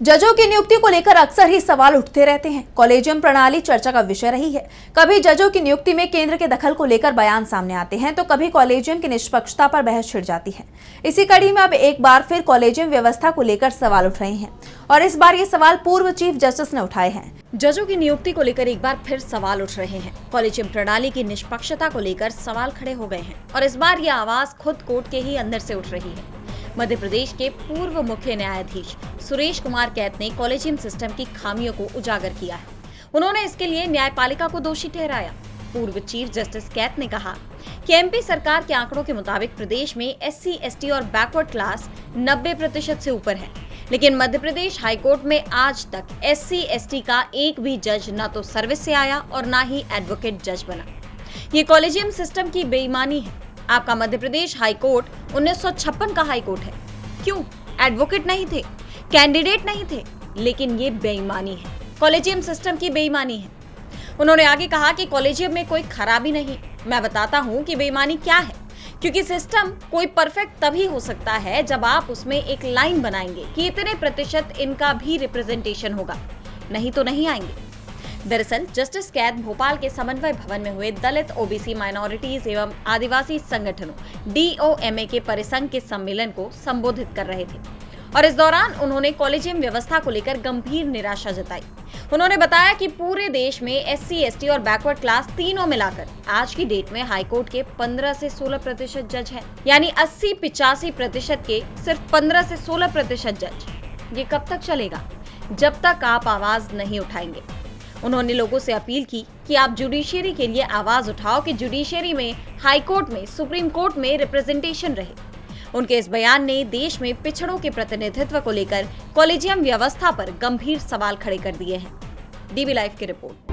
जजों की नियुक्ति को लेकर अक्सर ही सवाल उठते रहते हैं। कॉलेजियम प्रणाली चर्चा का विषय रही है। कभी जजों की नियुक्ति में केंद्र के दखल को लेकर बयान सामने आते हैं, तो कभी कॉलेजियम की निष्पक्षता पर बहस छिड़ जाती है। इसी कड़ी में अब एक बार फिर कॉलेजियम व्यवस्था को लेकर सवाल उठ रहे हैं और इस बार ये सवाल पूर्व चीफ जस्टिस ने उठाए हैं। जजों की नियुक्ति को लेकर एक बार फिर सवाल उठ रहे हैं। कॉलेजियम प्रणाली की निष्पक्षता को लेकर सवाल खड़े हो गए हैं और इस बार यह आवाज खुद कोर्ट के ही अंदर से उठ रही है। मध्य प्रदेश के पूर्व मुख्य न्यायाधीश सुरेश कुमार कैत ने कॉलेजियम सिस्टम की खामियों को उजागर किया है। उन्होंने इसके लिए न्यायपालिका को दोषी ठहराया। पूर्व चीफ जस्टिस कैत ने कहा कि एमपी सरकार के आंकड़ों के मुताबिक प्रदेश में SC, ST और बैकवर्ड क्लास 90% से ऊपर है, लेकिन मध्य प्रदेश हाईकोर्ट में आज तक SC, ST का एक भी जज न तो सर्विस से आया और न ही एडवोकेट जज बना। ये कॉलेजियम सिस्टम की बेईमानी है। आपका मध्य प्रदेश हाईकोर्ट 1956 का हाईकोर्ट है। क्यों? एडवोकेट नहीं थे, कैंडिडेट नहीं थे, लेकिन ये बेईमानी है, कॉलेजियम सिस्टम की बेईमानी है। उन्होंने आगे कहा कि कॉलेजियम में कोई खराबी नहीं। मैं बताता हूं कि बेईमानी क्या है, क्योंकि सिस्टम कोई परफेक्ट तभी हो सकता है जब आप उसमें एक लाइन बनाएंगे कि इतने प्रतिशत इनका भी रिप्रेजेंटेशन होगा, नहीं तो नहीं आएंगे। दरअसल जस्टिस कैत भोपाल के समन्वय भवन में हुए दलित, OBC, माइनॉरिटीज एवं आदिवासी संगठनों DOMA के परिसंघ के सम्मेलन को संबोधित कर रहे थे और इस दौरान उन्होंने कॉलेजियम व्यवस्था को लेकर गंभीर निराशा जताई। उन्होंने बताया कि पूरे देश में SC, ST और बैकवर्ड क्लास तीनों मिलाकर आज की डेट में हाईकोर्ट के 15 से 16% जज हैं, यानी 80-85% के सिर्फ 15 से 16% जज। ये कब तक चलेगा? जब तक आप आवाज नहीं उठाएंगे। उन्होंने लोगों से अपील की कि आप जुडिशियरी के लिए आवाज उठाओ कि जुडिशियरी में, हाई कोर्ट में, सुप्रीम कोर्ट में रिप्रेजेंटेशन रहे। उनके इस बयान ने देश में पिछड़ों के प्रतिनिधित्व को लेकर कॉलेजियम व्यवस्था पर गंभीर सवाल खड़े कर दिए हैं। DB लाइव की रिपोर्ट।